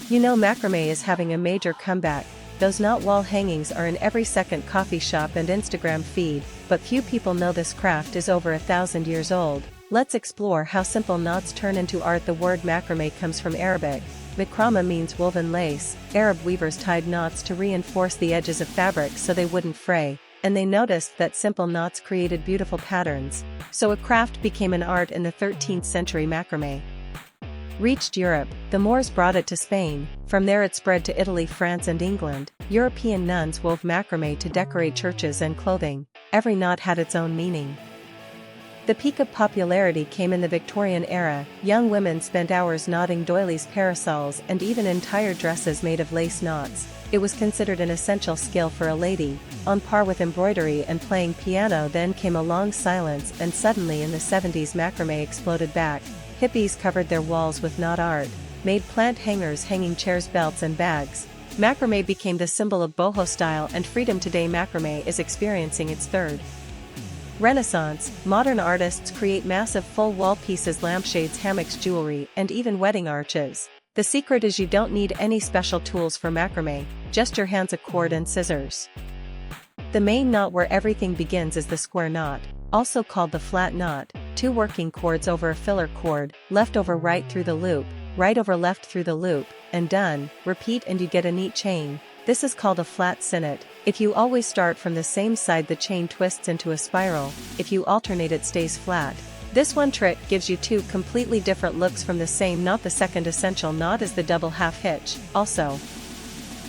You know macrame is having a major comeback. Those knot wall hangings are in every second coffee shop and Instagram feed, but few people know this craft is over 1,000 years old. Let's explore how simple knots turn into art. The word macrame comes from Arabic. Macrame means woven lace. Arab weavers tied knots to reinforce the edges of fabric so they wouldn't fray, and they noticed that simple knots created beautiful patterns. So a craft became an art in the 13th century. Macrame reached Europe. The Moors brought it to Spain. From there it spread to Italy, France and England. European nuns wove macrame to decorate churches and clothing. Every knot had its own meaning. The peak of popularity came in the Victorian era. Young women spent hours knotting doilies, parasols and even entire dresses made of lace knots. It was considered an essential skill for a lady, on par with embroidery and playing piano. Then came a long silence, and suddenly in the 70s macrame exploded back. Hippies covered their walls with knot art, made plant hangers, hanging chairs, belts and bags. Macrame became the symbol of boho style and freedom. Today macrame is experiencing its third renaissance. Modern artists create massive full wall pieces, lampshades, hammocks, jewelry, and even wedding arches. The secret is you don't need any special tools for macrame, just your hands, a cord and scissors. The main knot where everything begins is the square knot, also called the flat knot. 2 working cords over a filler cord, left over right through the loop, right over left through the loop, and done. Repeat and you get a neat chain. This is called a flat sinnet. If you always start from the same side, the chain twists into a spiral. If you alternate, it stays flat. This one trick gives you 2 completely different looks from the same knot. The second essential knot is the double half hitch, also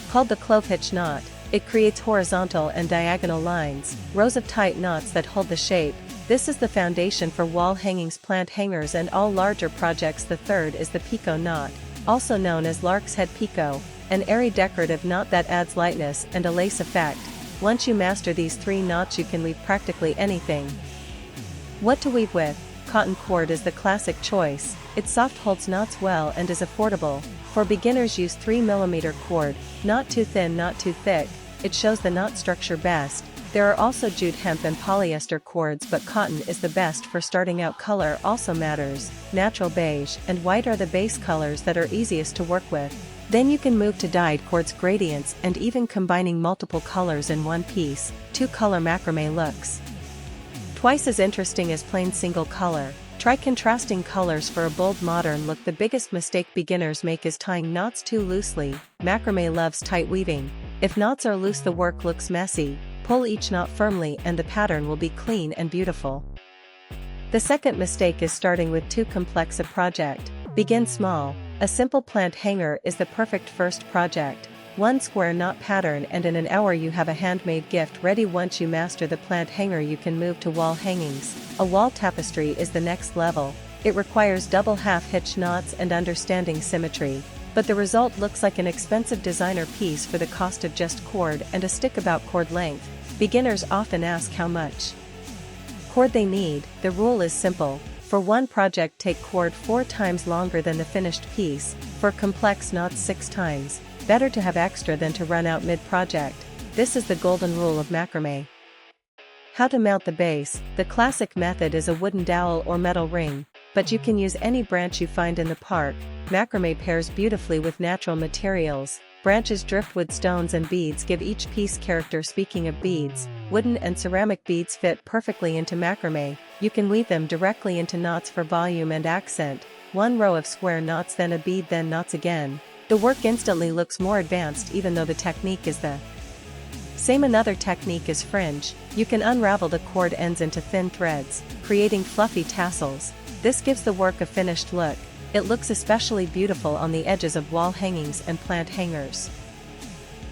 called the clove hitch knot. It creates horizontal and diagonal lines, rows of tight knots that hold the shape. This is the foundation for wall hangings, plant hangers and all larger projects. The third is the picot knot, also known as lark's head picot, an airy decorative knot that adds lightness and a lace effect. Once you master these 3 knots, you can weave practically anything. What to weave with? Cotton cord is the classic choice. It's soft, holds knots well and is affordable. For beginners, use 3mm cord, not too thin, not too thick. It shows the knot structure best. There are also jute, hemp and polyester cords, but cotton is the best for starting out. Color also matters. Natural beige and white are the base colors that are easiest to work with. Then you can move to dyed cords, gradients and even combining multiple colors in one piece. 2-color macrame looks twice as interesting as plain single color. Try contrasting colors for a bold, modern look. The biggest mistake beginners make is tying knots too loosely. Macrame loves tight weaving. If knots are loose, the work looks messy. Pull each knot firmly and the pattern will be clean and beautiful. The second mistake is starting with too complex a project. Begin small. A simple plant hanger is the perfect first project. 1 square knot pattern and in an hour you have a handmade gift ready. Once you master the plant hanger, you can move to wall hangings. A wall tapestry is the next level. It requires double half hitch knots and understanding symmetry, but the result looks like an expensive designer piece for the cost of just cord and a stick. About cord length, beginners often ask how much cord they need. The rule is simple. For one project, take cord 4 times longer than the finished piece. For complex knots, 6 times. Better to have extra than to run out mid-project. This is the golden rule of macrame. How to mount the base. The classic method is a wooden dowel or metal ring, but you can use any branch you find in the park. Macrame pairs beautifully with natural materials. Branches, driftwood, stones and beads give each piece character. Speaking of beads, wooden and ceramic beads fit perfectly into macrame. You can weave them directly into knots for volume and accent. 1 row of square knots, then a bead, then knots again. The work instantly looks more advanced even though the technique is the same. Another technique is fringe. You can unravel the cord ends into thin threads, creating fluffy tassels. This gives the work a finished look. It looks especially beautiful on the edges of wall hangings and plant hangers.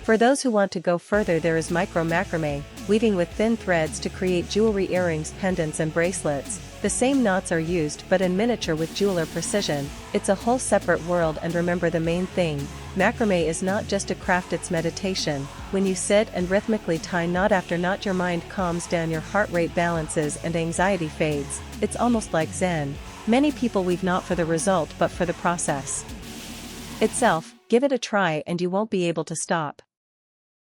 For those who want to go further, there is micro macrame, weaving with thin threads to create jewelry, earrings, pendants and bracelets. The same knots are used but in miniature with jeweler precision. It's a whole separate world, and remember the main thing. Macrame is not just a craft, it's meditation. When you sit and rhythmically tie knot after knot, your mind calms down, your heart rate balances and anxiety fades. It's almost like Zen. Many people weave not for the result but for the process itself. Give it a try and you won't be able to stop.